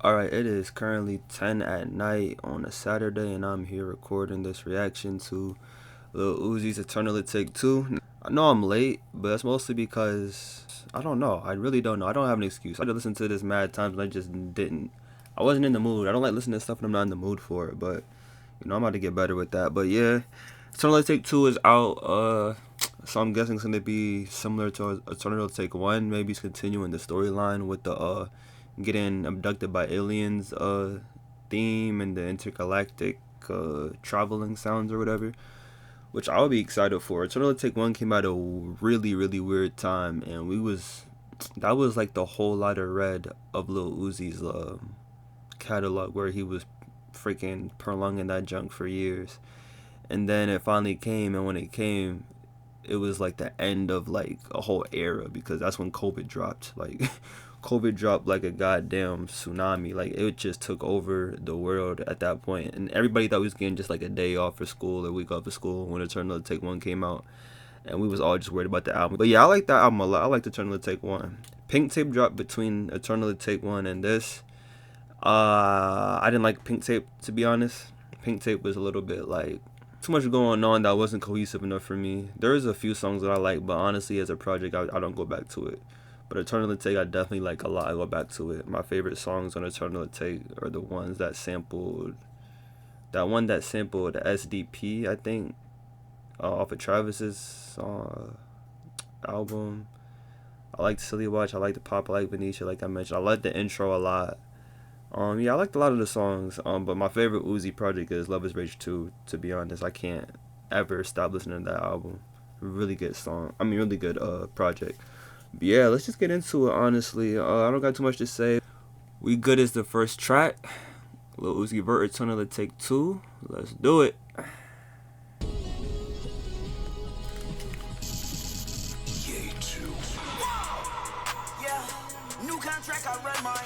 Alright, it is currently 10 at night on a Saturday, and I'm here recording this reaction to Lil Uzi's Eternal Take 2. I know I'm late, but that's mostly because I don't know. I really don't know. I don't have an excuse. I did listen to this mad times, and I just didn't. I wasn't in the mood. I don't like listening to stuff when I'm not in the mood for it, but I'm about to get better with that. But yeah, Eternal Take 2 is out. So I'm guessing it's gonna be similar to Eternal Take 1. Maybe it's continuing the storyline with the getting abducted by aliens theme and the intergalactic traveling sounds or whatever, which I'll be excited for. Eternal Take 1 came out a really weird time, and that was like the whole lot of red of Lil Uzi's catalog, where he was freaking prolonging that junk for years. And then it finally came, and when it came, it was like the end of like a whole era, because that's when COVID dropped. Like COVID dropped like a goddamn tsunami. Like it just took over the world at that point, and everybody thought we was getting just like a day off for school, a week off for school when Eternal Take 1 came out, and we was all just worried about the album. But yeah, I like that album a lot. I like Eternal Take 1. Pink Tape dropped between Eternal Take 1 and this. I didn't like Pink Tape, to be honest. Pink Tape was a little bit like too much going on that wasn't cohesive enough for me. There is a few songs that I like, but honestly, as a project, I don't go back to it. But Eternal Take, I definitely like a lot. I go back to it. My favorite songs on Eternal Take are the ones that sampled, that one that sampled SDP, I think, off of Travis's album. I like Silly Watch. I like the Pop. I like Venetia, like I mentioned. I like the intro a lot. Yeah, I liked a lot of the songs. But my favorite Uzi project is Love Is Rage 2. To be honest, I can't ever stop listening to that album. Really good song. I mean, really good project. But yeah, let's just get into it. Honestly, I don't got too much to say. We Good is the first track. Lil Uzi Vert, Eternal Take 2. Let's do it. Contract, I read mine.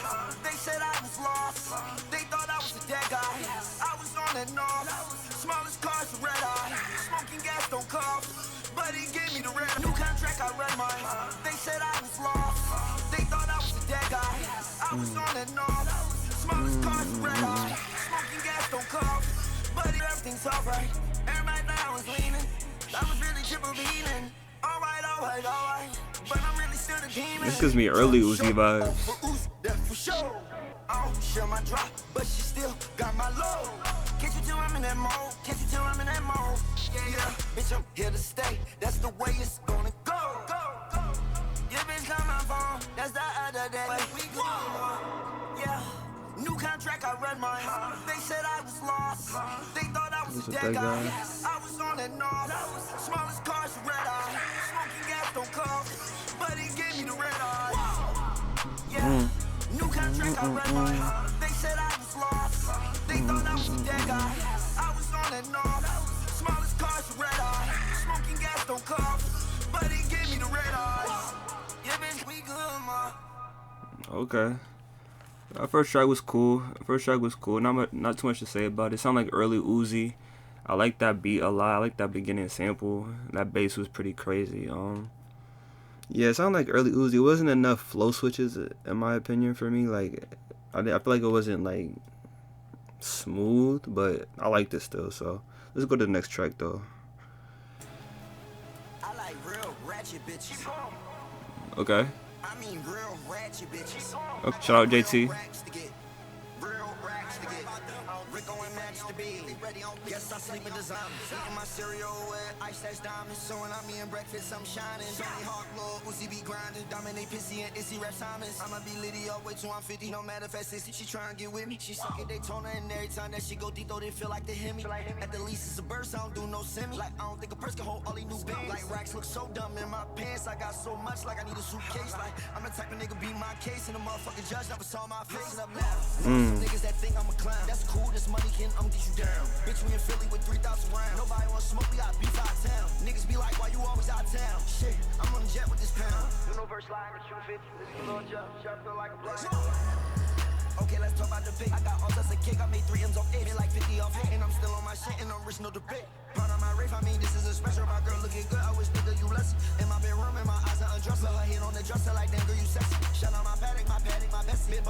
They said I was lost. They thought I was a dead guy. I was on and off. Smallest cars, a red eye. Smoking gas, don't cough. But he gave me the red. New contract, I read mine. They said I was lost. They thought I was a dead guy. I was on and off. Smallest cars, a red eye. Smoking gas, don't cough. But everything's alright. Everybody thought I was leaning. I was really triple beating. Alright. But I'm really still the demon. This gives me early Uzi vibes. I don't share my drop, but she still got my low. Can't you tell I'm in that mode? Can't you tell I'm in that mode? Yeah, bitch, I'm here to stay. That's the way it's gonna go. Yeah, bitch, on my phone. That's the other day. But we go. Yeah. New contract, I read mine. They said I was lost. They thought I was a dead guy. I was on and off. Smallest cars, red eye. Smoking gas, don't cough. But he gave me the red eye. Yeah. New contract, I read mine. They said I was lost. They thought I was a dead guy. I was on and off. Smallest cars, red eye. Smoking gas, don't cough. But he gave me the red eye. Yeah, bitch, we good, ma. Okay. First track was cool. Not too much to say about it. It sounded like early Uzi. I like that beat a lot. I like that beginning sample. That bass was pretty crazy. Yeah, it sounded like early Uzi. It wasn't enough flow switches, in my opinion, for me. Like, I feel like it wasn't like smooth, but I liked it still. So let's go to the next track though. I like real ratchet bitches. Okay. I mean real ratchet bitches. Okay, shout out JT. Rico and Max to be. Guess I sleep with design. Eating my cereal with ice that's diamonds. So when I'm eating breakfast, I'm shining. Johnny Hawk, Lord, Uzi be grinding. Dominate pissy and Issy rap Simons. I'ma be litty all way till I'm 50. No matter if at 60, she try and get with me. She suck at Daytona, and every time that she go deep, though, they feel like they hit me. At the least, it's a burst, I don't do no semi. Like, I don't think a person can hold all these new bands. Like, racks look so dumb in my pants. I got so much, like I need a suitcase. Like, I'm the type of nigga beat my case, and the motherfucking judge never saw my face. Up now. Some niggas that think I'm a clown. That's cool, this money can get you down. Bitch, we in Philly with 3,000 rounds. Nobody want smoke, we got beef out town. Niggas be like, why you always out town? Shit, I'm on the jet with this pound. You know verse line, but you fit. This is a little jump, feel like a blood. Okay, let's talk about the I got all that's a kick. I made 3 M's off 8, like 50 off hate. And I'm still on my shit, and I'm rich, no debate. Proud of my race, I mean, this is a special. My girl looking good, I wish nigga you less. In my bedroom, and my eyes are undressed. Her head on the dresser, like damn girl, you sexy. Shout out my paddock, my best.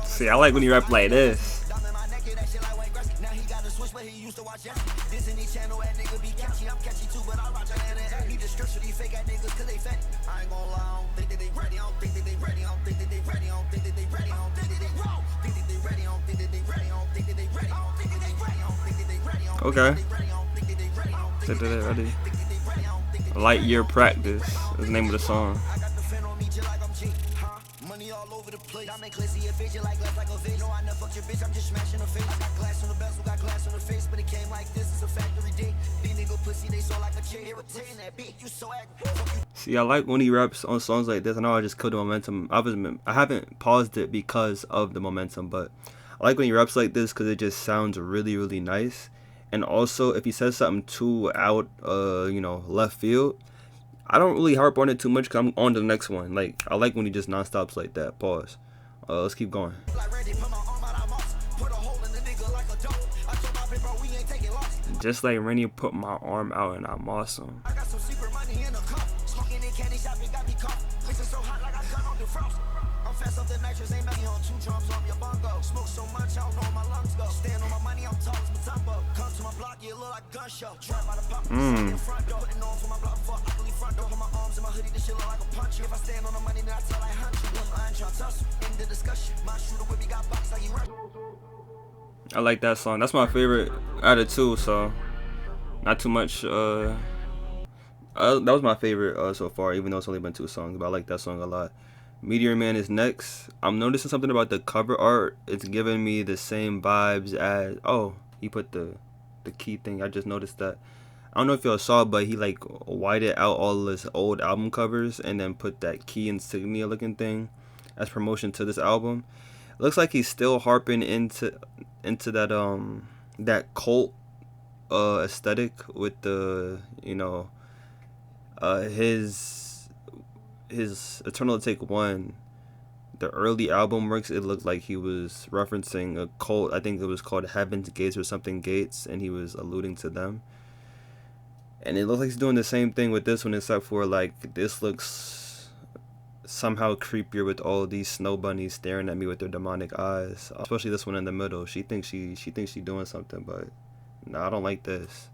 See, I like when you rap like this. That shit like Wayne Gretzky. Now he got a switch, but he used to watch yes. Disney Channel, that nigga be catchy. I'm catchy too, but I rock your hand and need the strips for these fake ass niggas, cause they fat. I ain't gon' lie, I don't think that they ready. I don't think that they ready. I don't think that they ready. I don't think that they ready. I don't think that they wrong. Think that they ready. I don't think that they ready. I don't think that they ready. I don't think that they ready. I don't think that they ready. Okay. Think that they ready. Light year practice is the name of the song. Money all over the place. I make classy a face, like glass like a vase. No, I never fucked your bitch, I'm just smashing her face. I got glass on the bezel, got glass on the face, but it came like this, it's a factory day. These nigga pussy, they so like a chair. Irritating that bitch, you so aggravating. See, I like when he raps on songs like this. I know I just killed the momentum. I haven't paused it because of the momentum, but I like when he raps like this because it just sounds really, really nice. And also, if he says something too out, left field, I don't really harp on it too much because I'm on to the next one. Like, I like when he just non-stops like that. Pause. Let's keep going. Just like Rennie put my arm out and I moss him. I got some secret money in the cup. Smoking in candy shop, it got me caught. Mixing so hot like I gun on the frost. I'm fast off the nitrous, ain't making on 2 drums on your bongo. Smoke so much, I don't know where my lungs go. Stand on my money, I'm tall as Matumbo. Come to my block, yeah, look like a gun show. Try by the pop, in front door. Putting on for my block before I believe front door. Put my arms in my hoodie, this shit look like a punch. If I stand on the money, then I tell like hunch. I ain't tryna tussle. In the discussion, my shooter with me got box like he run. I like that song. That's my favorite out of 2, so not too much. That was my favorite so far, even though it's only been 2 songs, but I like that song a lot. Meteor Man is next. I'm noticing something about the cover art. It's giving me the same vibes as, he put the key thing. I just noticed that. I don't know if y'all saw, but he like whited out all his old album covers and then put that key insignia looking thing as promotion to this album. It looks like he's still harping into that cult aesthetic with the his Eternal Take 1, the early album works. It looked like he was referencing a cult. I think it was called Heaven's Gates or something Gates, and he was alluding to them. And it looks like he's doing the same thing with this one, except for like this looks somehow creepier with all these snow bunnies staring at me with their demonic eyes. Especially this one in the middle. She thinks she's doing something, but no, I don't like this.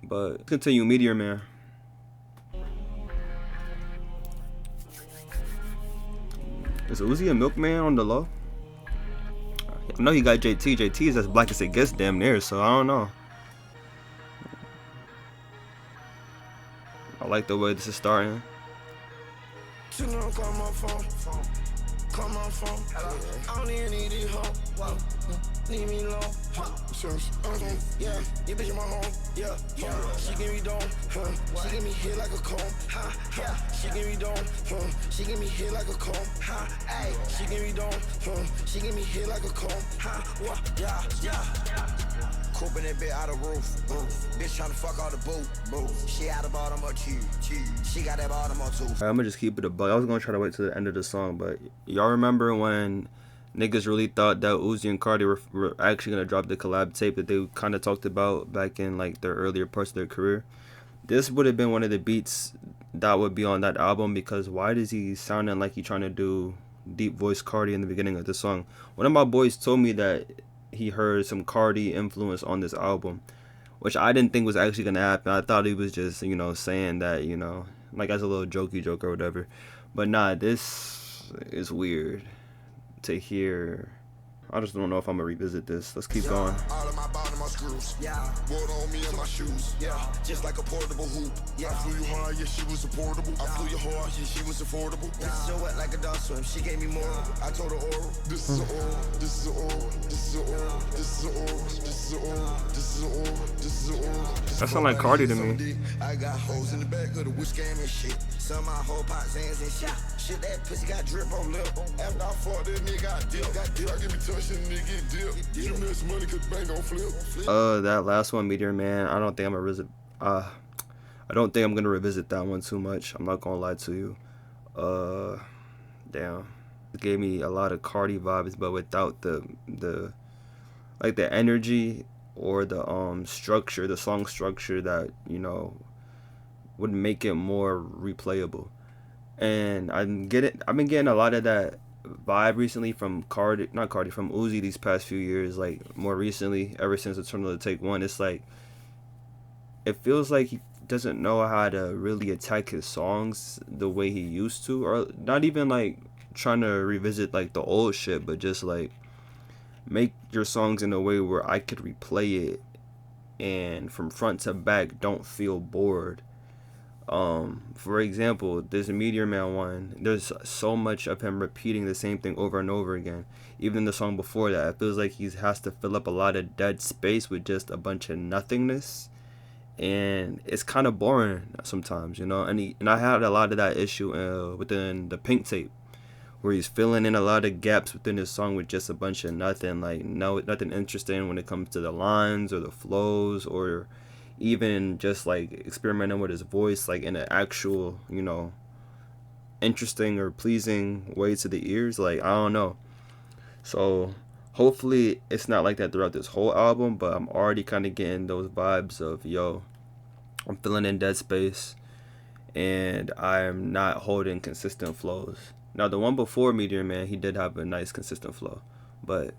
But continue, Meteor Man. Is Uzi a milkman on the low? I know he got JT. JT is as black as it gets damn near, so I don't know. I like the way this is starting. Call my phone. I don't even need it home. Wow. Leave me alone. Yeah, you bitch in my home. Yeah. She give me dome. She give me hit like a comb. She give me dome. She give me hit like a comb. Hey, she give me dome. She give me hit like a comb. Yeah. Cooping that bit out of roof. Bitch tryna fuck all the boo. She out of bottom or cheese. She got that bottom or 2. I'm gonna just keep it a bug. I was gonna try to wait to the end of the song, but y'all remember when niggas really thought that Uzi and Cardi were actually gonna drop the collab tape that they kind of talked about back in like their earlier parts of their career? This would have been one of the beats that would be on that album, because why does he sounding like he trying to do deep voice Cardi in the beginning of the song? One of my boys told me that he heard some Cardi influence on this album, which I didn't think was actually gonna happen. I thought he was just saying that like as a little jokey joke or whatever. But nah, this is weird to hear. I just don't know if I'm gonna revisit this. Let's keep going. All of my bottom are screws. Yeah. Water on me and my shoes. Yeah. Just like a portable hoop. Yeah. I flew you hard, yeah, she was affordable. I flew you hard, yeah, she was affordable. This is so wet like a dog swim. She gave me more. I told her oral. This is an oral. This is an oral. This is an oral. This is an oral. This is an oral. This is an oral. This is an oral. That sound like Cardi to me. I got hoes in the back of the which game and shit. Some of my whole pots hands and shit. Shit, that pussy got drip on lip. After I fought that nigga, got dip. I give me touch and nigga get dip. You miss money cause bank gon' flip. That last one, Meteor Man, I don't think I'm gonna revisit that one too much. I'm not gonna lie to you. Damn. It gave me a lot of Cardi vibes, but without the like the energy or the structure, the song structure that would make it more replayable. And I've been getting a lot of that vibe recently from Cardi, not Cardi, from Uzi these past few years. Like more recently, ever since Eternal Take One, it's like it feels like he doesn't know how to really attack his songs the way he used to, or not even like trying to revisit like the old shit, but just like make your songs in a way where I could replay it and from front to back don't feel bored. For example, there's a Meteor Man one. There's so much of him repeating the same thing over and over again. Even the song before that, it feels like he has to fill up a lot of dead space with just a bunch of nothingness, and it's kind of boring sometimes, you know. And I had a lot of that issue within the Pink Tape, where he's filling in a lot of gaps within his song with just a bunch of nothing, like nothing interesting when it comes to the lines or the flows or even just like experimenting with his voice like in an actual, interesting or pleasing way to the ears. Like I don't know. So hopefully it's not like that throughout this whole album, but I'm already kind of getting those vibes of I'm filling in dead space and I'm not holding consistent flows. Now the one before Meteor Man, he did have a nice consistent flow, but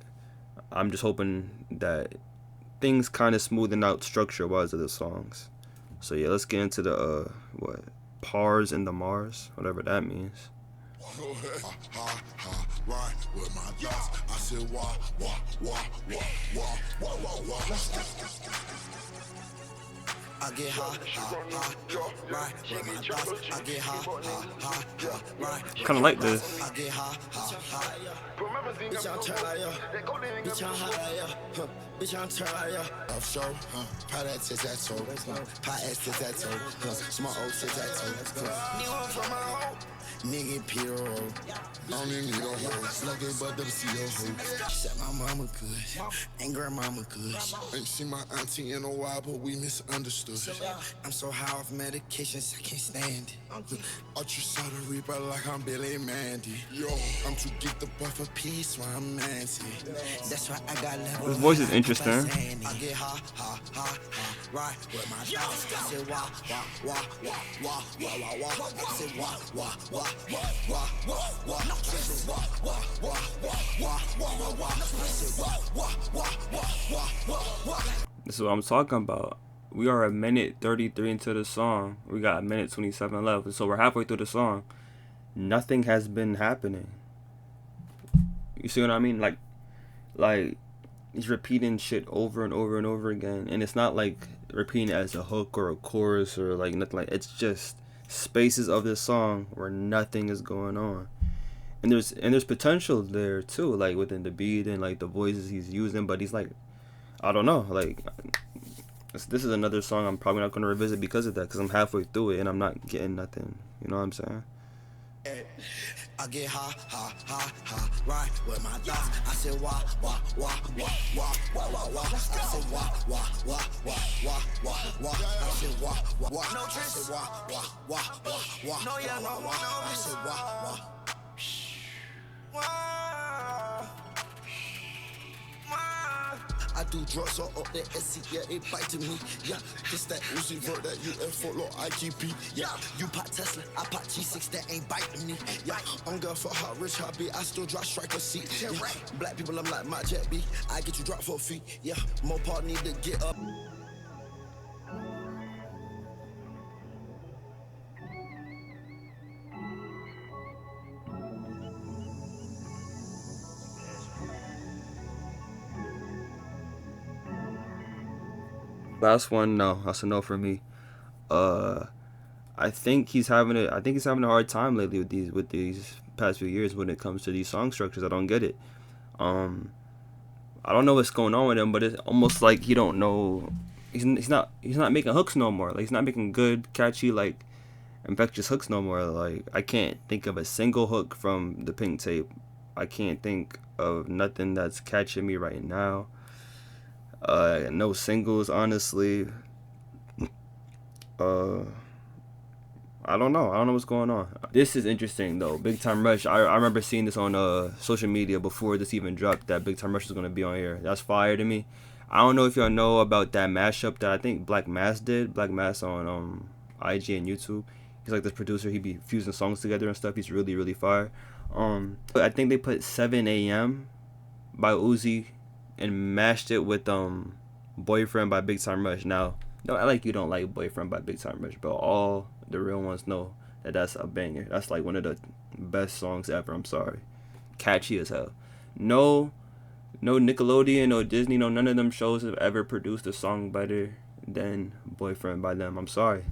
I'm just hoping that things kind of smoothing out structure wise of the songs. So yeah, let's get into the what Pars in the Mars, whatever that means. Right with my thoughts. I said, wah, wah, wah, wah, wah, wah, wah, wah. I get high, right with my thoughts. I get high, right. Kind of like this. I get high. Bitch, I'm turn like yo. Bitch, I'm high like yo. Bitch, I'm turn like yo. Offshore, pot that tic-tac-toe. Pot ass tic-tac-toe. Small old tic-tac-toe. Nigga from my home. Nigga Peter Road. I don't even need no hoe. Slugging but them see your hoe. Said my mama good. And grandmama good. Ain't seen my auntie in a while, but we misunderstood. I'm so high off medications, I can't stand it. Archer saw the reaper like I'm Billy Mandy. Yo, I'm too geeked the buff for peace while I'm Nancy. That's why I got level. His voice is interesting. I get high, right with my thoughts. I say wah, wah, wah, wah, wah, wah, wah, wah. I say wah, wah, wah, wah, wah, wah, wah. I say wah, wah, wah, wah, wah, wah, wah. I say wah, wah, wah, wah, wah, wah. This is what I'm talking about. We are a minute 33 into the song. We got a minute 27 left. So we're halfway through the song. Nothing has been happening. You see what I mean? Like he's repeating shit over and over and over again. And it's not like repeating it as a hook or a chorus or like nothing like. It's just spaces of this song where nothing is going on. And there's potential there too, like within the beat and like the voices he's using, but he's like, I don't know, like this is another song I'm probably not going to revisit because of that, because I'm halfway through it and I'm not getting nothing. You know what I'm saying? I get high, right with my thoughts. I said wah, wah, wah, wah, wah, wah, wah, wah. I said wah, wah, wah, wah, wah, wah, wah. I said wah, wah, wah. No tricks. Wah, wah, wah, wah, wah. No yeah, no wah. I said wah, wah. I do drugs all up there, SC, yeah, they biting me. Yeah, this that Uzi vert, that UFO, low IGP. Yeah, you pop Tesla, I pop G6, that ain't biting me. Yeah, I'm good for hot, rich, hobby, I still drop striker seat. Yeah, black people, I'm like my jet B. I get you drop 4 feet. Yeah, more part need to get up. Last one, no. That's a no for me. I think he's having a hard time lately with these past few years when it comes to these song structures. I don't get it. I don't know what's going on with him, but it's almost like he don't know. He's not making hooks no more. Like he's not making good, catchy, like infectious hooks no more. Like I can't think of a single hook from the Pink Tape. I can't think of nothing that's catching me right now. No singles, honestly. I don't know. I don't know what's going on. This is interesting though. Big Time Rush. I remember seeing this on social media before this even dropped. That Big Time Rush is gonna be on here. That's fire to me. I don't know if y'all know about that mashup that I think Black Mass did. Black Mass on IG and YouTube. He's like this producer. He be fusing songs together and stuff. He's really really fire. I think they put 7 a.m. by Uzi and mashed it with Boyfriend by Big Time Rush. Now, no, I like you don't like Boyfriend by Big Time Rush, but all the real ones know that that's a banger. That's like one of the best songs ever. I'm sorry, catchy as hell. No, no Nickelodeon, no Disney, no none of them shows have ever produced a song better than Boyfriend by them. I'm sorry.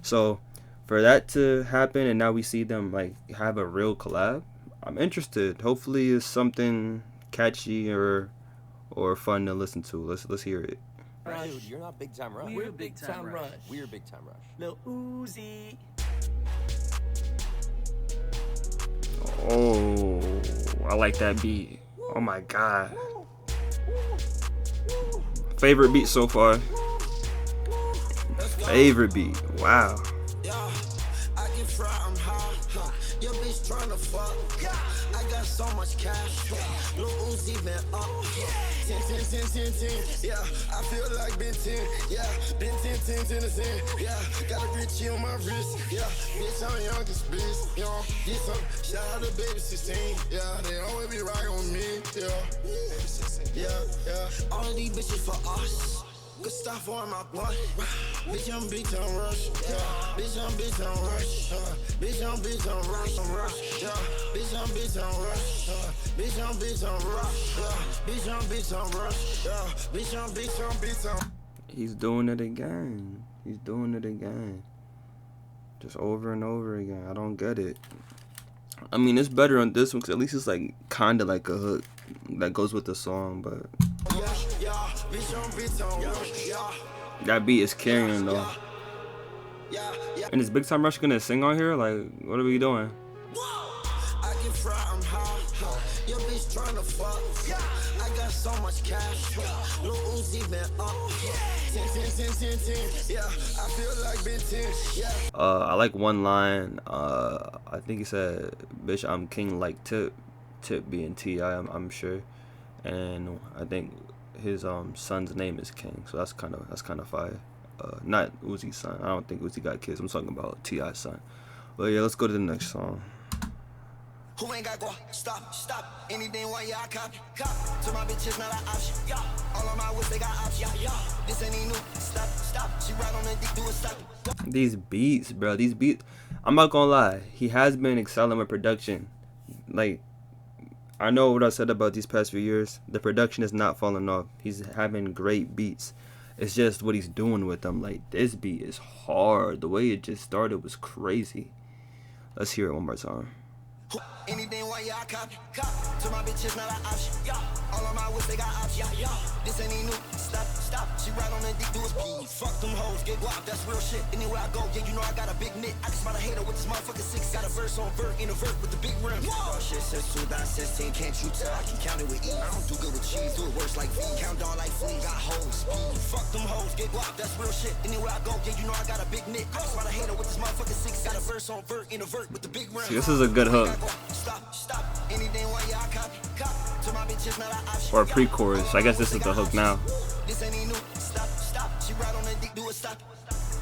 So for that to happen, and now we see them like have a real collab, I'm interested. Hopefully, it's something catchy or fun to listen to. Let's hear it. Dude, you're not Big Time Rush. We're Big Time Rush. We're Big Time Rush. Lil Uzi. Oh, I like that beat. Oh my god. Favorite beat so far. Favorite beat. Wow. Yeah, I get fried, I'm high. Your bitch tryna fuck. I got so much cash. Lil Uzi been up. 10, 10, 10, 10, 10. Yeah, I feel like been 10. Yeah, been 10, 10, 10 to 10. Yeah, got a Richie on my wrist. Yeah, bitch, I'm youngest bitch. You know, get some. Shout out to baby 16. Yeah, they always be right on me. Yeah. All of these bitches for us. Good stuff on my blood. Bitch, I'm Big Time Rush. Yeah. Bitch, I'm Big Time Rush. Bitch, I'm Big Time Rush. Yeah. Bitch, I'm Big Time Rush. Bitch, I'm Big Time Rush. Yeah. Bitch, I'm Big Time Rush. Yeah. Bitch, I'm Big Time. He's doing it again. Just over and over again. I don't get it. I mean, it's better on this one because at least it's like kind of like a hook that goes with the song, but that beat is carrying though. And is Big Time Rush gonna sing on here? Like, what are we doing? I get fried, I'm high. Your bitch tryna fuck. I got so much cash. Lil Uzi been up. 10, 10, 10, 10, 10. Yeah, I feel like been 10. Yeah. I like one line. I think he said, "Bitch, I'm king like Tip." Tip being T.I., I'm sure, and I think his son's name is King. So that's kind of fire. Not Uzi's son. I don't think Uzi got kids. I'm talking about T.I.'s son. But yeah, let's go to the next song. Who ain't got go? Stop. Anything why y'all cop. To my bitches, not an option. All on my whip, they got options. This ain't new. Stop. She ride on the dick, do a stop. These beats, bro. These beats. I'm not gonna lie. He has been excelling with production. Like, I know what I said about these past few years. The production is not falling off. He's having great beats. It's just what he's doing with them. Like, this beat is hard. The way it just started was crazy. Let's hear it one more time. Anything why y'all cop. To my bitches, not an option. All on my whip, they got options. This ain't new. Stop. She ride on the dick, do a speed. Fuck them hoes, get guap, that's real shit. Anywhere I go, yeah, you know I got a big knit. I just spot a hater with this motherfucking 6. Got a verse on vert, in a vert with the big rim. Oh shit, since 2016, can't you tell? I can count it with E. I don't do good with cheese, do it worse like V. Count all like fleas, got hoes, speed. Fuck them hoes, get guap, that's real shit. Anywhere I go, yeah, you know I got a big knit. I just spot a hater with this motherfucking 6. Got a verse on vert, in a vert with the big rim. See, this is a good hook. Stop. Anything why y'all cop. To my bitches, not an option. Or a pre-chorus. I guess this is the hook now. This ain't new. Stop. She ride on the dick, do a stop.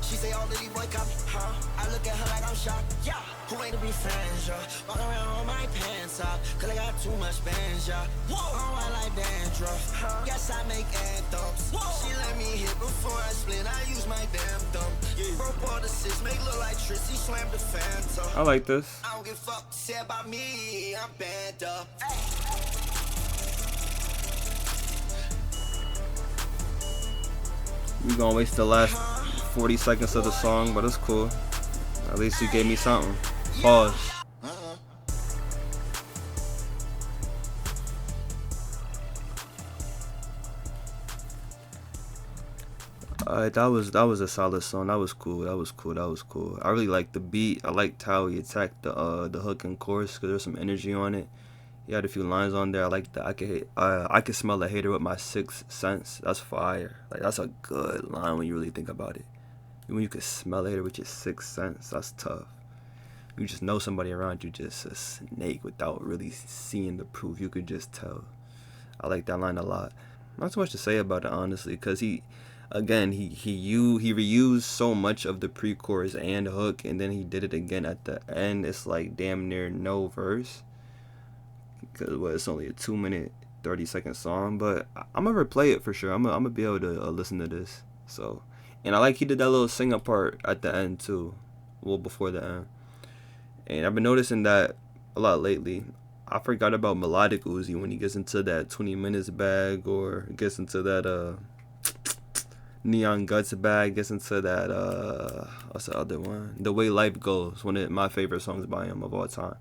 She say all of these boy copy. I look at her like I'm shocked. Yeah. Who ain't to be friends, yeah? Walk around on my pants off, cause I got too much bands, yeah. Oh, I like dandruff. Yes, I make anthems. She let me hit before I split. I use my damn thumb. Broke all the 6, make look like Trissy slammed the phantom. I like this. I don't give a fuck to say about me. I'm banned up. We gonna waste the last 40 seconds of the song, but it's cool. At least you gave me something. Pause. Alright, that was a solid song. That was cool. I really liked the beat. I liked how he attacked the hook and chorus because there's some energy on it. He had a few lines on there. I like that. I could smell a hater with my 6th sense. That's fire. Like, that's a good line when you really think about it. When you could smell it with your sixth sense, that's tough. You just know somebody around you just a snake without really seeing the proof. You could just tell. I like that line a lot. Not too much to say about it, honestly, because he reused so much of the pre-chorus and hook, and then he did it again at the end. It's like damn near no verse, because it's only a 2 minute 30-second song. But I'm gonna replay it for sure. I'm gonna be able to listen to this. So, and I like he did that little singer part at the end too, well before the end. And I've been noticing that a lot lately. I forgot about melodic Uzi when he gets into that 20 minutes bag, or gets into that Neon Guts bag, gets into that what's the other one? The Way Life Goes, my favorite songs by him of all time.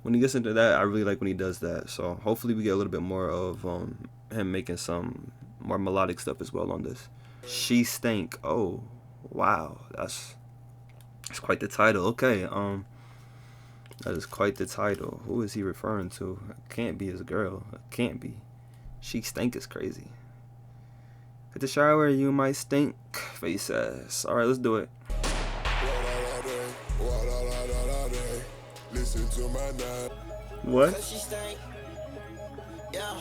When he gets into that, I really like when he does that. So hopefully we get a little bit more of him making some more melodic stuff as well on this. She Stank. Oh, wow. That's quite the title. Okay, that is quite the title. Who is he referring to? It can't be his girl. It can't be. She Stank is crazy. Hit the shower, you might stink. Face ass. Alright, let's do it. Listen to my name. What? Cause she stank. Yeah.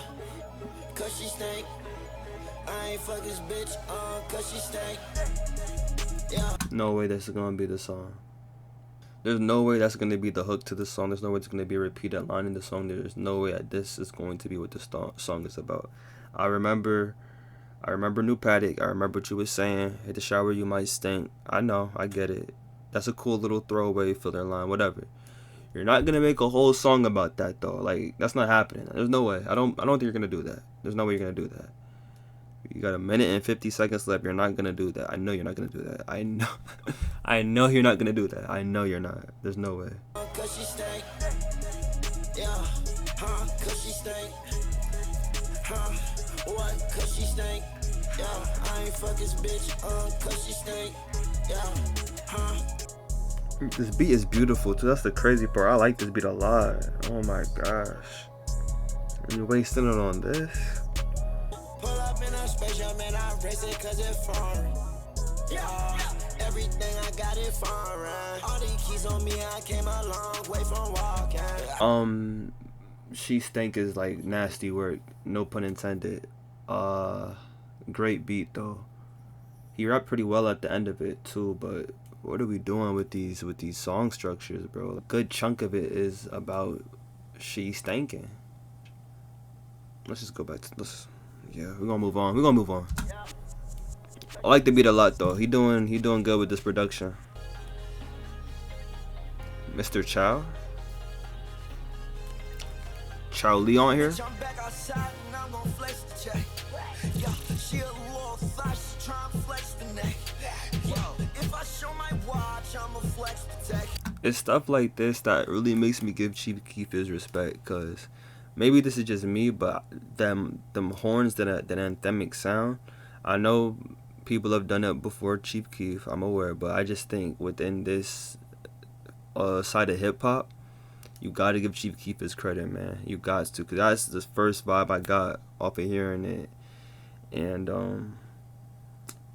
Cause she stank. I ain't fuck this bitch cause she stank. Yeah. No way that's gonna be the song. There's no way that's gonna be the hook to the song. There's no way it's gonna be a repeated line in the song. There's no way that this is going to be what the song is about. I remember New Paddock. I remember what you was saying. Hit the shower, you might stink. I know, I get it. That's a cool little throwaway filler line, whatever. You're not gonna make a whole song about that though. Like, that's not happening. There's no way. I don't think you're gonna do that. There's no way you're gonna do that. You got 1 minute and 50 seconds left. You're not gonna do that. I know you're not gonna do that. I know. I know you're not gonna do that. I know you're not. There's no way. Cause she stank. Yeah. Cause she stank. What? Cause she stank. Yeah. I ain't fuck this bitch cause she stank. Yeah. This beat is beautiful too. That's the crazy part. I like this beat a lot. Oh my gosh. You're wasting it on this. Pull up in a spaceship and I race it cause it's foreign. Yeah. Everything I got it foreign. All these keys on me, I came a long way from walking. She Stank is like nasty work. No pun intended. Great beat though. He rapped pretty well at the end of it too, but what are we doing with these song structures, bro? A good chunk of it is about she stanking. Let's just go back to this. Yeah, we're gonna move on. I like the beat a lot though. He doing good with this production. Mr. Chow Lee on here. It's stuff like this that really makes me give Chief Keef his respect, cause maybe this is just me, but them horns, that anthemic sound, I know people have done it before Chief Keef, I'm aware, but I just think within this side of hip hop, you gotta give Chief Keef his credit, man. You got to, cause that's the first vibe I got off of hearing it, and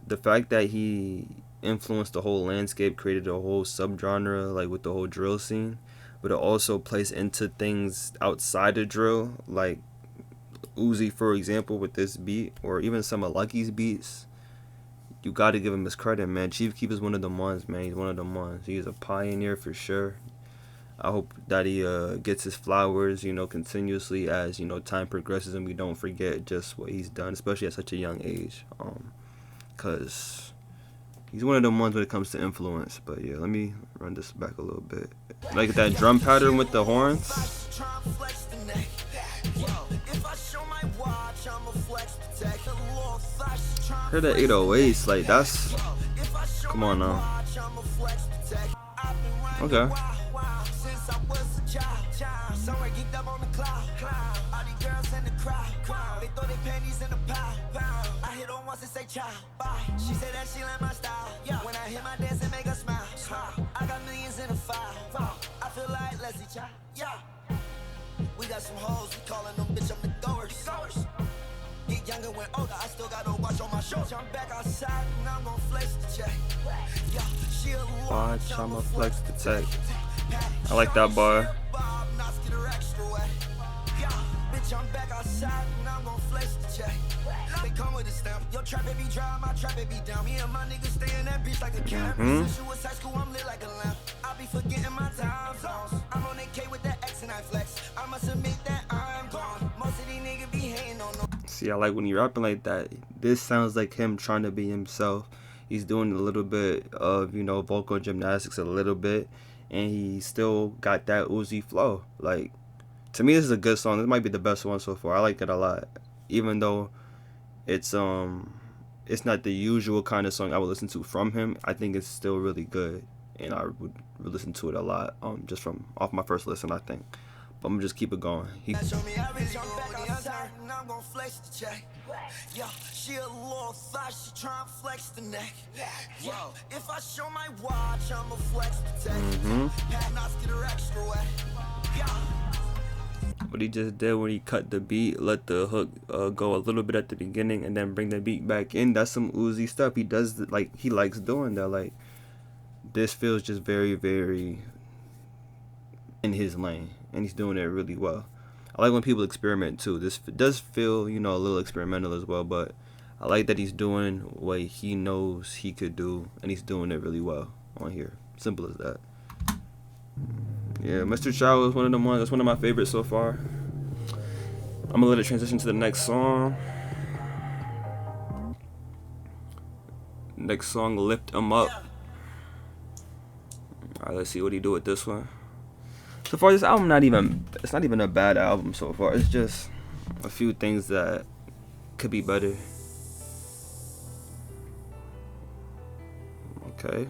the fact that he influenced the whole landscape, created a whole subgenre, like with the whole drill scene, but it also plays into things outside of drill, like Uzi, for example, with this beat, or even some of Lucky's beats. You got to give him his credit, man. Chief Keef is one of them ones, man. He's one of them ones. He's a pioneer for sure. I hope that he gets his flowers, continuously as, time progresses, and we don't forget just what he's done, especially at such a young age. Because he's one of them ones when it comes to influence. But yeah, let me run this back a little bit. Like that drum pattern with the horns. Hear that 808s, like that's, come on now. Okay. She said that she like my style. When I hit my dance and make her smile. I got millions in a file. I feel like Leslie Child. Yeah. We got some hoes, we calling them bitch, I'm the goers. younger when older, I still got to watch on my shoulders. I'm back outside and I'm gonna flex the check. Yeah, she a Watch, I'ma flex the tech. I like that bar. Bitch, I'm back outside and I'm gonna flex the check. They come with a stamp. Your trap baby drive, my trap baby down. Me and my niggas stay in that bitch like a camp. Since you was high school, I'm lit like a lamp. I be forgetting my time zones. I'm on AK with that X and I flex. I must admit that I'm gone. Most of these niggas be hating on no. See, I like when you're rapping like that. This sounds like him trying to be himself. He's doing a little bit of, you know, vocal gymnastics a little bit, and he still got that Uzi flow. Like, to me, this is a good song. This might be the best one so far. I like it a lot, even though it's not the usual kind of song I would listen to from him. I think it's still really good, and I would listen to it a lot. Just from off my first listen, I think. But I'm gonna just keep it going. Yeah, she a little thot, she tryna flex the neck. Yo, if I show my watch, I'ma flex the tech. Pat knots get her extra wet. Yeah. What he just did when he cut the beat, let the hook go a little bit at the beginning, and then bring the beat back in. That's some Uzi stuff. He does, like, he likes doing that. Like, this feels just very, very in his lane, and he's doing it really well. I like when people experiment too. This does feel, you know, a little experimental as well, but I like that he's doing what he knows he could do, and he's doing it really well on here. Simple as that. Yeah, Mr. Chow is one of them ones. That's one of my favorites so far. I'm gonna let it transition to the next song. Next song, Lift 'Em Up. Alright, let's see what he do with this one. So far, this album it's not even a bad album so far. It's just a few things that could be better. Okay.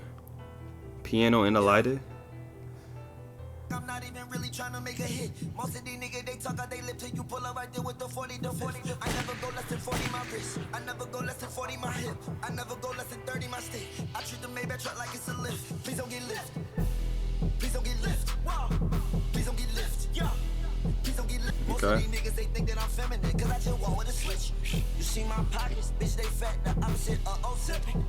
Piano and a lighter. I'm not even really trying to make a hit. Most of these niggas, they talk out they lip till you pull up right there with the 40 to 40. I never go less than 40 my wrist. I never go less than 40 my hip. I never go less than 30 my stick. I treat the Maybach truck like it's a lift. Please don't get lift. Please don't get lift. Wow. Please don't get lift. Yeah. Please don't get lift. Most of these niggas, they think that I'm feminine, cause I just walk with a switch. You see my pockets, bitch, they fat, the opposite of Ozempic.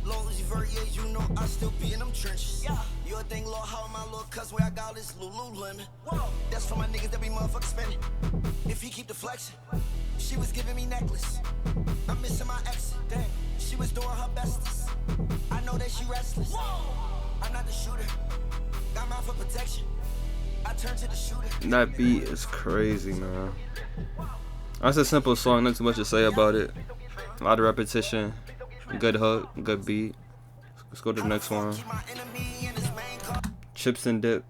Long as you vert, yeah, you know I still be in them trenches. Yeah. You a thing, Lord, how my little cuss where I got all this Lululemon. Whoa. That's for my niggas that be motherfucking spending. If he keep the flexing, she was giving me necklace. I'm missing my ex. Damn. She was doing her bestest. I know that she restless. Whoa. I'm not the shooter. Got mine for protection. I turn to the shooter. That beat is crazy, man. That's a simple song, not too much to say about it. A lot of repetition. Good hook, good beat. Let's go to the next one. Chips and dip.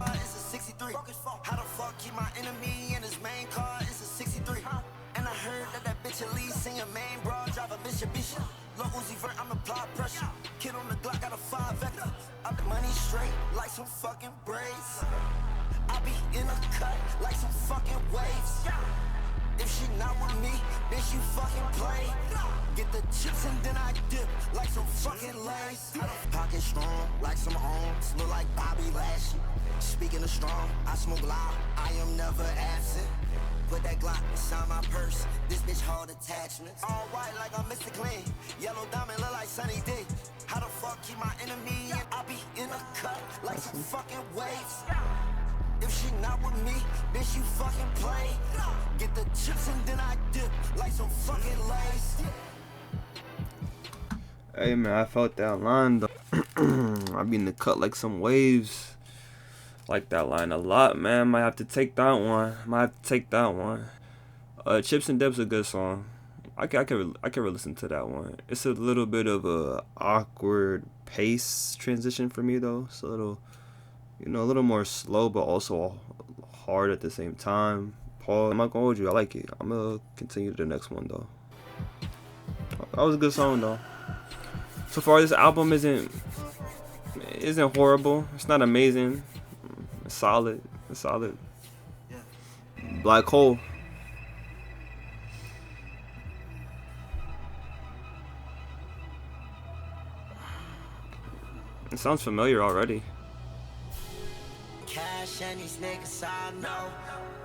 How the fuck keep my enemy in his main car? It's a 63. And I heard that bitch at least sing a main broad, drive a Mitsubishi. Low Uzi vert, I'm apply pressure. Kid on the Glock, got a 5 vector. Up the money straight, like some fucking braids. I be in a cut, like some fucking waves. If she not with me, then she fucking play. Get the chips and then I dip like some fucking lace. Pocket strong, like some arms, look like Bobby Lashley. Speaking of strong, I smoke loud, I am never absent. Put that Glock inside my purse, this bitch hold attachments. All white like I'm Mr. Clean, yellow diamond look like Sunny D. How the fuck keep my enemy and I be in a cut like some fucking waves. If she not with me, then she fucking play. Get the chips and then I dip like some fucking lace. Hey man, I felt that line though. I be in the cut like some waves. Like that line a lot, man. Might have to take that one. Chips and Dip's a good song. I can listen to that one. It's a little bit of a awkward pace transition for me though. It's a little, you know, a little more slow, but also hard at the same time. Paul, I'm not gonna hold you. I like it. I'm gonna continue to the next one though. That was a good song though. So far, this album isn't horrible. It's not amazing. It's solid. It's solid. Black Hole. It sounds familiar already. Cash and these niggas I know.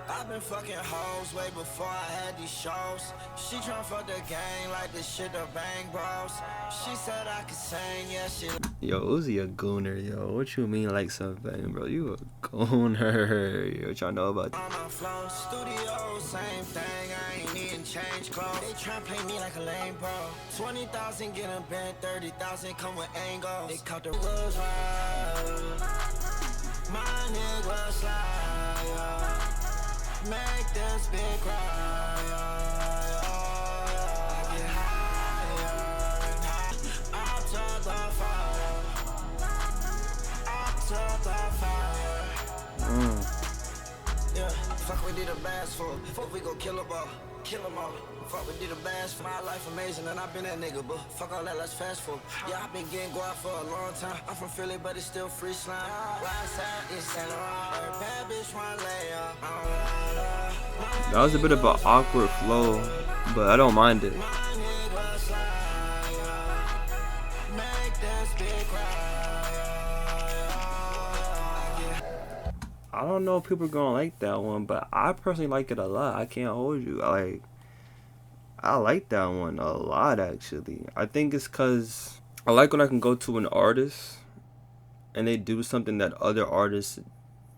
I've been fucking hoes way before I had these shows. She tryna fuck the gang like this shit the Bang Bros. She said I could sing, yeah, she Yo, Uzi a gooner, yo. What you mean like something, bro? You a gooner. Yo, what y'all know about that? on my flow. Studio, same thing, I ain't needing change clothes. They tryna play me like a lame bro. 20,000 get a band, 30,000 come with angles. They cut the rules right. My nigga slide, yeah. Make this big cry, yeah. I get higher and higher. I'm to the fire. I'm to the fire. Yeah, fuck we did a bass for. Fuck we go kill 'em all. Kill 'em all. Fuck we did a bass for. My life amazing and I been that nigga, but fuck all that, let's fast forward. Yeah, I been getting guap for a long time. I'm from Philly, but it's still free slime. Right side is Saint Laurent. Bad bitch one layer. That was a bit of an awkward flow, but I don't mind it. My nigga slide, yeah. Make this big cry, yeah. I don't know if people are gonna like that one, but I personally like it a lot. I can't hold you. I like that one a lot, actually. I think it's cause I like when I can go to an artist and they do something that other artists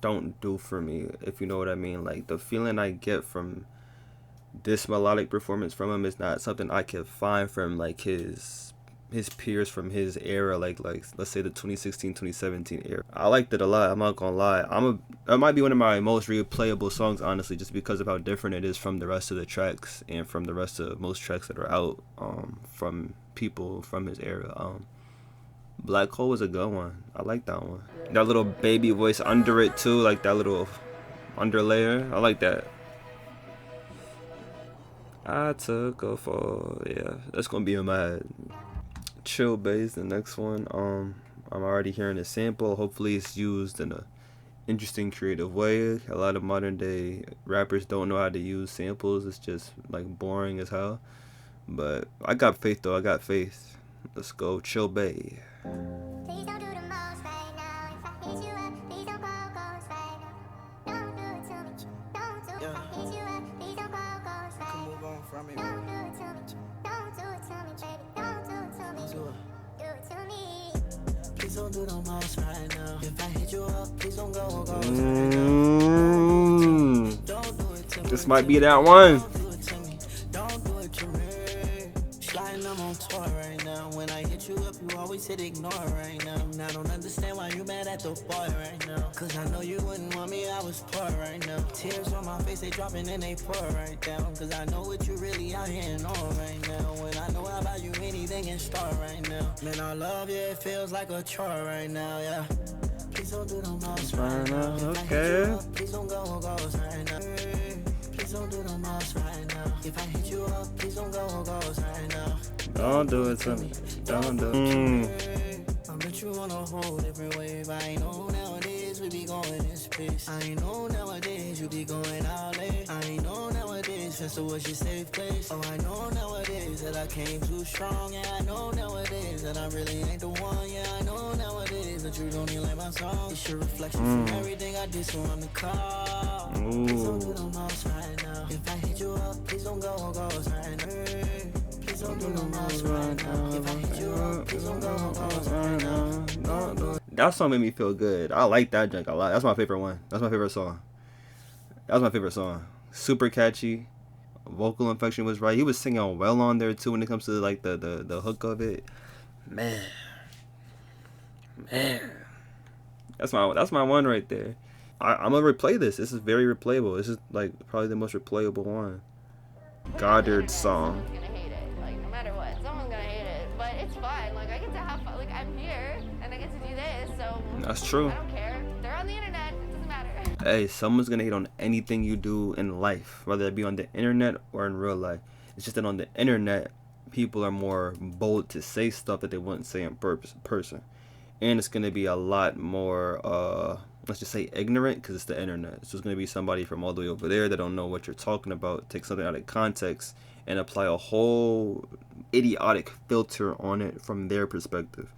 don't do for me, if you know what I mean. Like, the feeling I get from this melodic performance from him is not something I can find from like his peers from his era, like let's say the 2016 2017 era. I liked it a lot, I'm not gonna lie. It might be one of my most replayable songs, honestly, just because of how different it is from the rest of the tracks and from the rest of most tracks that are out from people from his era. Black Hole was a good one. I like that one. That little baby voice under it too, like that little underlayer. I like that. I took a fall. Yeah, that's gonna be in my head. Chill bass, the next one. I'm already hearing a sample. Hopefully it's used in a interesting, creative way. A lot of modern day rappers don't know how to use samples. It's just like boring as hell. But I got faith though. I got faith. Let's go, Chill Bay. Please don't do the most right now. If I hit you up, please don't call ghost right now. Don't do it to me. Don't do it. If I hit you up, please don't call ghost right now. Move on from me. Don't do it to me. Don't do it to me, baby. Don't do it to me. Do it to me. Please don't do the most right now. If I hit you up, please don't go right now. Don't do it to me. This might be that one. Don't do it to me. Don't do it to me. Sliding, I'm on tour right now. When I hit you up, you always hit ignore right now. And I don't understand why you mad at the boy right now. Cause I know you wouldn't want me, I was poor right now. Tears on my face, they dropping and they pour right down. Cause I know what you really out here and on right now. When I know about you, anything can start right now. Man, I love you, it feels like a chore right now, yeah. Please don't do the most right now. If I hit you up, please don't go ghost right now. Please don't do the most right now. If I hit you up, please don't go ghost right now. Don't do it to me. Don't do it. I bet you on a whole different wave. I ain't know nowadays we be going in space. I ain't know nowadays you be going out late. I ain't know nowadays Festa was your safe place. Oh, I know nowadays that I came too strong. Yeah, I know nowadays that I really ain't the one. Yeah, I know nowadays that you don't even like my song. It's your reflection from everything I did, so I'm the call. Please don't do the most right now. If I hit you up, please don't go ghost right now. Please don't do the most right now. If I hit you up, please don't go ghost right now. That song made me feel good. I like that junk a lot. That's my favorite one. That's my favorite song. That was my favorite song. Super catchy. Vocal inflection was right. He was singing well on there too when it comes to like the hook of it. Man. That's my one right there. I'm gonna replay this. This is very replayable. This is like probably the most replayable one. Goddard song. Someone's gonna hate it. Like, no matter what, someone's gonna hate it. But it's fine. Like, I get to have fun. Like, I'm here and I get to do this, so That's true. I don't care. They're on the internet. It doesn't matter. Hey, someone's gonna hate on anything you do in life, whether it be on the internet or in real life. It's just that on the internet, people are more bold to say stuff that they wouldn't say in person, and it's gonna be a lot more, let's just say, ignorant, because it's the internet. So it's gonna be somebody from all the way over there that don't know what you're talking about, take something out of context, and apply a whole idiotic filter on it from their perspective.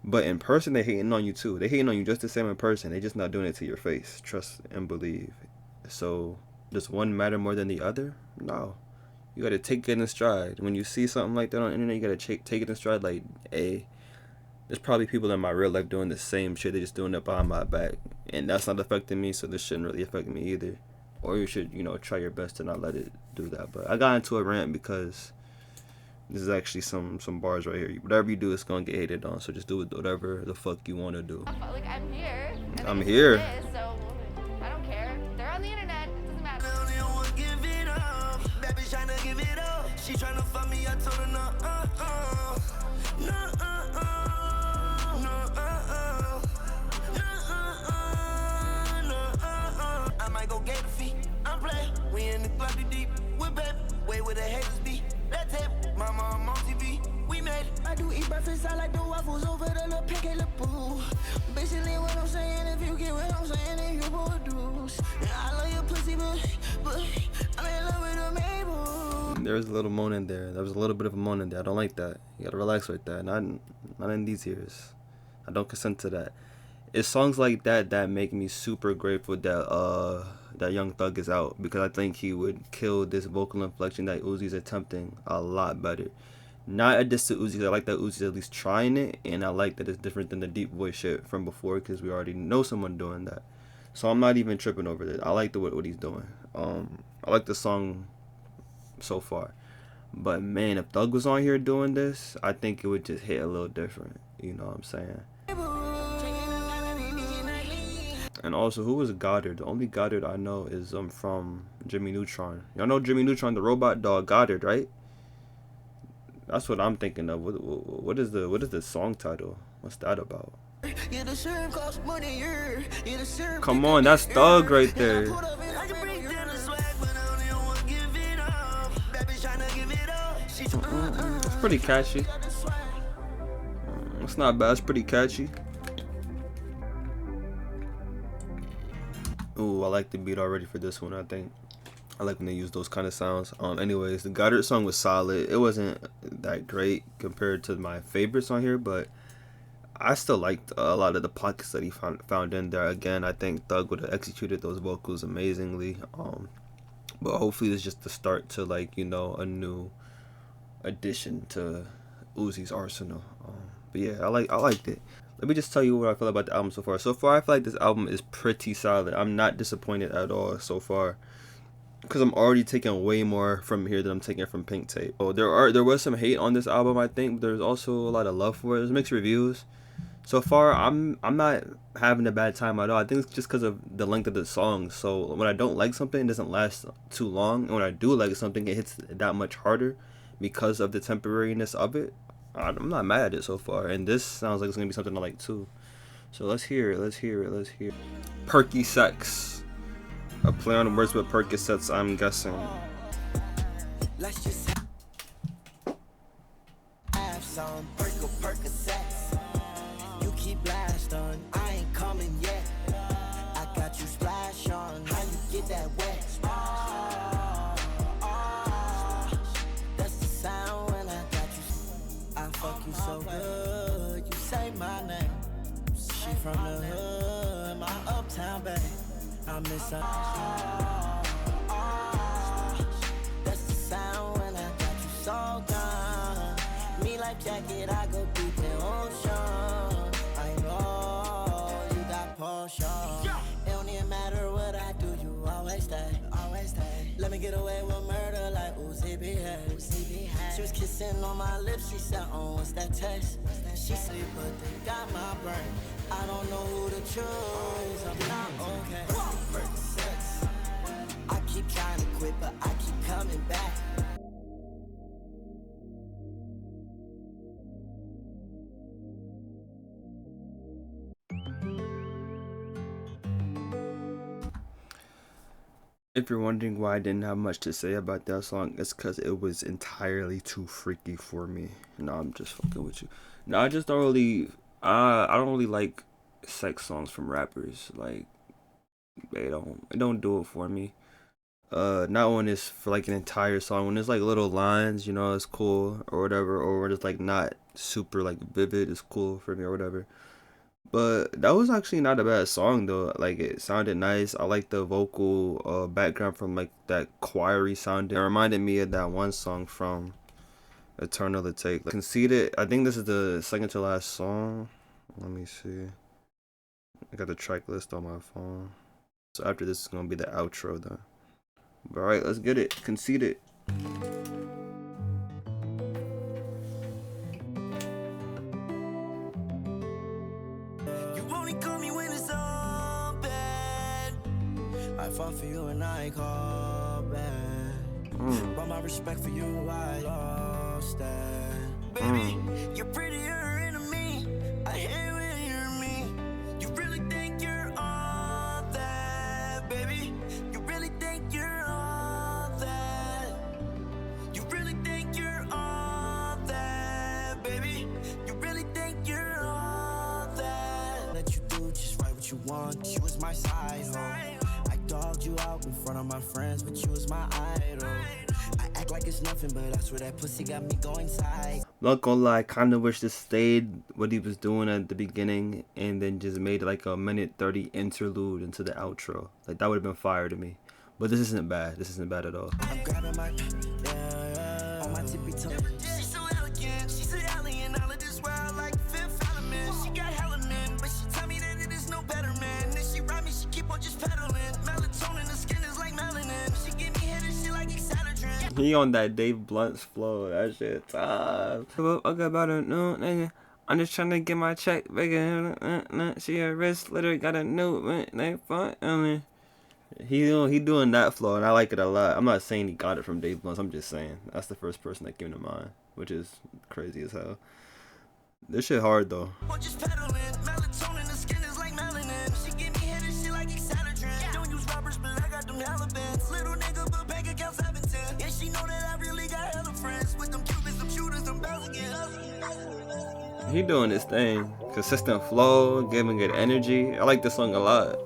But in person, they hating on you too. They hating on you just the same in person. They just not doing it to your face. Trust and believe. So does one matter more than the other? No. You gotta take it in stride. When you see something like that on the internet, you gotta take it in stride. Like, hey, there's probably people in my real life doing the same shit. They just doing it behind my back, and that's not affecting me. So this shouldn't really affect me either. Or you should, try your best to not let it do that. But I got into a rant because this is actually some bars right here. Whatever you do, it's gonna get hated on. So just do it, whatever the fuck you wanna do. Like, I'm here. And I'm I get to do here. this, so I don't care. They're on the internet. It doesn't matter. They don't want to give it up. That bitch tryna give it up. She tryna fuck me, I told her no, no, no, I might go get a feet. I'm playing. We in the club too deep. We baby. Way where the haters be. That tape. Mama, I'm on TV. We made it. I do eat breakfast. I like the waffles over the little pancake little boo. Basically what I'm saying, if you get what I'm saying, then you produce. And I love your pussy, but I'm in love with a Mabel. There was a little moan in there. There was a little bit of a moan in there. I don't like that. You gotta relax with that. Not in these ears. I don't consent to that. It's songs like that that make me super grateful that Young Thug is out, because I think he would kill this vocal inflection that Uzi's attempting a lot better. Not a diss to Uzi. I like that Uzi's at least trying it, and I like that it's different than the deep voice shit from before, because we already know someone doing that. So I'm not even tripping over this. I like what he's doing. I like the song so far. But man, if Thug was on here doing this, I think it would just hit a little different. You know what I'm saying? And also, who was Goddard? The only Goddard I know is from Jimmy Neutron. Y'all know Jimmy Neutron, the robot dog Goddard, right? That's what I'm thinking of. What is the song title? What's that about? Come on, that's Thug right there. It's pretty catchy. It's not bad. It's pretty catchy. Ooh, I like the beat already for this one. I think I like when they use those kind of sounds. Anyways, the Goddard song was solid. It wasn't that great compared to my favorites on here, but I still liked a lot of the pockets that he found in there. Again, I think Thug would have executed those vocals amazingly. But hopefully it's just the start to, like, a new addition to Uzi's arsenal. But yeah, I liked it. Let me just tell you what I feel about the album so far. So far, I feel like this album is pretty solid. I'm not disappointed at all so far, because I'm already taking way more from here than I'm taking from Pink Tape. Oh, there was some hate on this album, I think, but there's also a lot of love for it. There's mixed reviews. So far, I'm not having a bad time at all. I think it's just because of the length of the songs. So when I don't like something, it doesn't last too long. And when I do like something, it hits that much harder because of the temporariness of it. I'm not mad at it so far, and this sounds like it's gonna be something I like too. So let's hear it. Perky Sex, a play on words with Percocets, I'm guessing. Let's just have some Percocets. You keep blast on, I ain't coming yet. I got you splash on, how you get that wet? That's the sound when I got you. I fuck you so good, you say my name. She from the hood, my uptown babe. I miss her. That's the sound when I got you so gone. Me like jacket, I go deep in ocean. I know you got potion. It don't even matter what I do, you always stay. Let me get away with murder like Uzi behave. She was kissing on my lips, she said, oh, what's that taste? She sleep, but they got my brain. I don't know who to choose, I'm not okay. Sex. I keep trying to quit, but I keep coming back. If you're wondering why I didn't have much to say about that song, it's because it was entirely too freaky for me. No, I'm just fucking with you. No, I just don't really, I don't really like sex songs from rappers. Like, it don't do it for me. Not when it's for like an entire song. When there's like little lines, it's cool or whatever. Or when it's like not super like vivid, it's cool for me or whatever. But that was actually not a bad song though. Like it sounded nice. I like the vocal background from like that choiry sound. It reminded me of that one song from Eternal Etake. Like, Conceited. I think this is the second to last song. Let me see. I got the track list on my phone. So after this is gonna be the outro then. All right, let's get it. Conceited. You only call me when it's all bad. I fought for you and I call back. But my respect for you, I lost that. Baby, you're prettier than me. I hate when you're me. You really think you're all that, baby? You really think you're all that? You really think you're all that, baby? You really think you're all that? Let you do just right what you want. You was my side hoe. I dogged you out in front of my friends, but you was my idol. I act like it's nothing, but I swear that pussy got me going side. Not gonna lie, I kinda wish this stayed what he was doing at the beginning and then just made like a minute 30 interlude into the outro. Like that would have been fire to me. But this isn't bad. This isn't bad at all. I'm grabbing my on my tippy toe. She's so elegant, she's an alien. All of this world like fifth element. She got hella men, but she tell me that it is no better man. Then she ride me, she keep on just pedaling. Melatonin, the skin is like melanin. She give me head and she like Excedrin. He on that Dave Blunt's flow. That shit tough. Okay, about it, no nigga. I'm just trying to get my check bigger. She a wrist litter, got a new they fun. He doing that flow, and I like it a lot. I'm not saying he got it from Dave Blunt. I'm just saying that's the first person that came to mind, which is crazy as hell. This shit hard though. Just pedaling. Melatonin, the skin is like melanin. She give me head and she like Excedrin. Don't use rubbers, but I got them hella bands. Little nigga, but bank account 17. Yeah, she know that I really got hella friends. With them Cubans, them shooters, them bells again. He doing his thing. Consistent flow, giving good energy. I like this song a lot.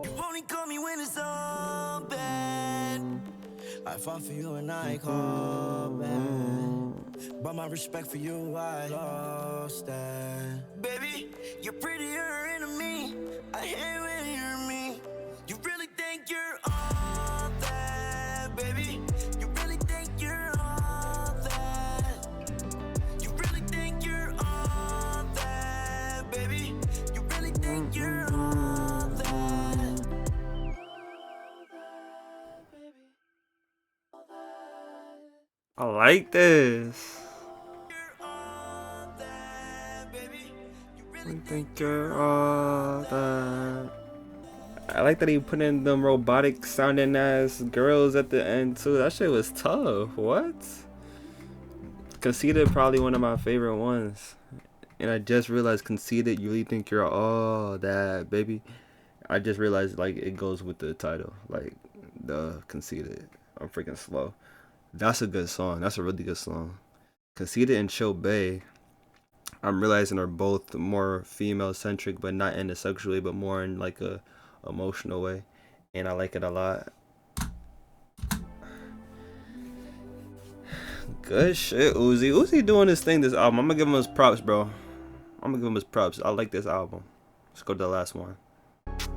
You only call me when it's all bad. I fought for you and I call back. But my respect for you, I lost that. Baby, you're prettier than me. I hate when you're me. You really think you're all that, baby? You really think you're all that? You really think you're all that, baby? You really think you're all that? I like this. I think you're all that. I like that he put in them robotic sounding ass girls at the end too. That shit was tough. What? Conceited, probably one of my favorite ones. And I just realized Conceited, you really think you're all that, baby. I just realized like it goes with the title. Like the Conceited. I'm freaking slow. That's a good song. That's a really good song. Conceited and Chill Bay, I'm realizing are both more female centric, but not in a sexual way, but more in like a emotional way, and I like it a lot. Good shit, Uzi. Uzi doing his thing this album. I'm gonna give him his props, bro. I'm gonna give him his props. I like this album. Let's go to the last one.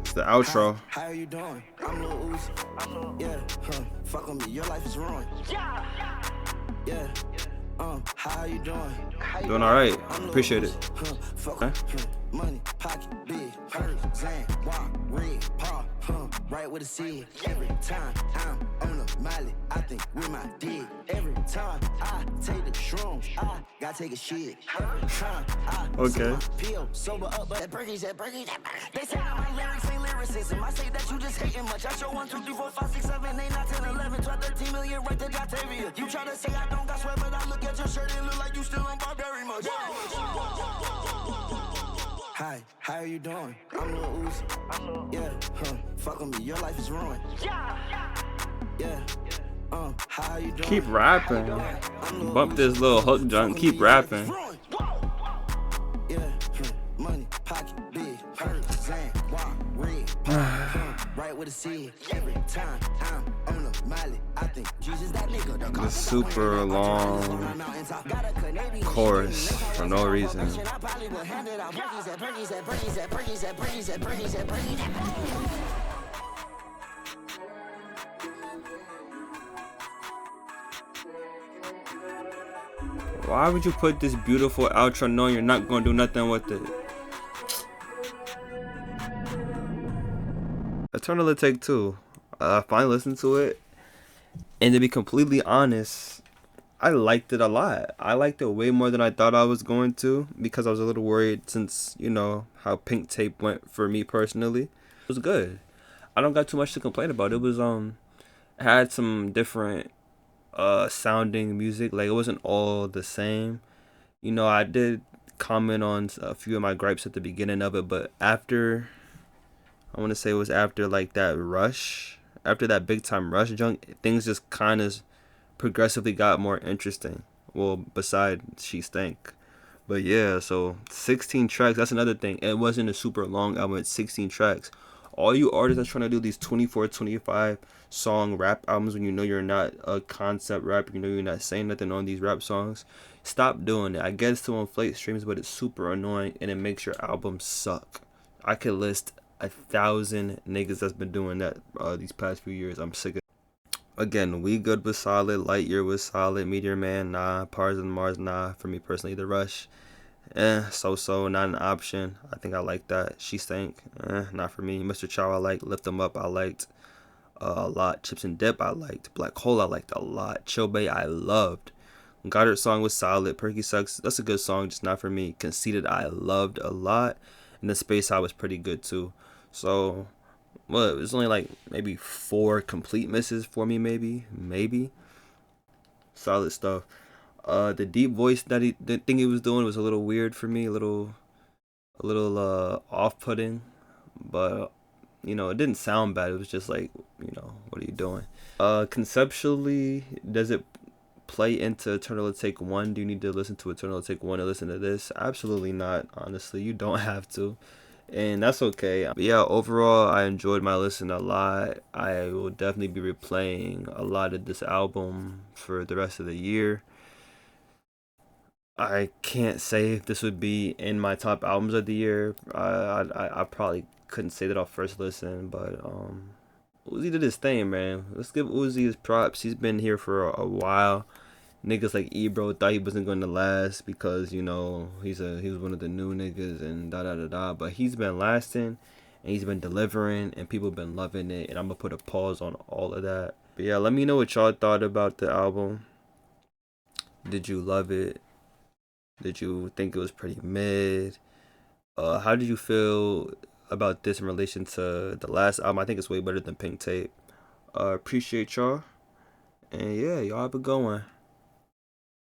It's the outro. How are you doing? I'm Lil Uzi. Yeah, fuck with me. Your life is ruined. Yeah. How you doing? Doing all right. Appreciate it. Fuck money, pocket, big, hurt, Zan, walk, red, paw, right with a C. Every time I'm on a Miley, I think with my dick. Every time I take the shroom, I gotta take a shit. Every time I Okay. peel, sober up, but that Berkey's. They say that my lyrics ain't lyricism. I say that you just hating much. I show 1, 2, 3, 4, 5, 6, 7, 8, 9, 10, 11, 12, 13 million right to Jatavia. You try to say I don't got sweat, but I look at your shirt and look like you still on Barbary much. Hi, how are you doing? I'm Lil Uzi. Yeah, fuck with me. Your life is ruined. Yeah. How you doing? Keep rapping. Bump this little hook junk. Keep rapping. Yeah, money, pocket, big, hurt, Zan, walk, red, right with a C. Every time I'm on a Miley, I think Jesus that nigga. The super long chorus for no reason. Why would you put this beautiful outro knowing you're not gonna do nothing with it? Eternal Etake 2. I finally listened to it, and to be completely honest, I liked it a lot. I liked it way more than I thought I was going to, because I was a little worried since, you know, how Pink Tape went for me personally. It was good. I don't got too much to complain about. It was had some different sounding music. Like, it wasn't all the same. You know, I did comment on a few of my gripes at the beginning of it, but after, I want to say it was after like that rush, after that big time rush junk, things just kind of progressively got more interesting. Well, beside She Stank. But yeah, so 16 tracks, that's another thing. It wasn't a super long album, it's 16 tracks. All you artists that's trying to do these 24, 25 song rap albums when you know you're not a concept rapper, you know you're not saying nothing on these rap songs, stop doing it. I guess to inflate streams, but it's super annoying and it makes your album suck. I could list 1,000 niggas that's been doing that these past few years. I'm sick of it. Again, We Good was solid, Lightyear was solid, Meteor Man, nah, Pars and Mars, nah. For me personally, The Rush, so, not an option. I think I like that. She Stank, not for me. Mr. Chow, I liked. Lift 'em Up, I liked a lot. Chips and Dip, I liked. Black Hole, I liked a lot. Chill Bay, I loved. Goddard song was solid. Perky Sucks, that's a good song, just not for me. Conceited, I loved a lot. And the Space High was pretty good too. So, well, it was only like maybe 4 complete misses for me, maybe. Solid stuff. The deep voice that the thing he was doing was a little weird for me, a little off-putting, but you know, it didn't sound bad. It was just like, you know, what are you doing? Conceptually, does it play into Eternal Take 1? Do you need to listen to Eternal Take 1 to listen to this? Absolutely not, honestly. You don't have to. And that's okay. But yeah, overall, I enjoyed my listen a lot. I will definitely be replaying a lot of this album for the rest of the year. I can't say if this would be in my top albums of the year. I probably couldn't say that off first listen, but Uzi did his thing, man. Let's give Uzi his props. He's been here for a while. Niggas like Ebro thought he wasn't going to last because, you know, he was one of the new niggas and da. But he's been lasting and he's been delivering and people have been loving it. And I'm going to put a pause on all of that. But yeah, let me know what y'all thought about the album. Did you love it? Did you think it was pretty mid? How did you feel about this in relation to the last album? I think it's way better than Pink Tape. Appreciate y'all. And yeah, y'all have a good one.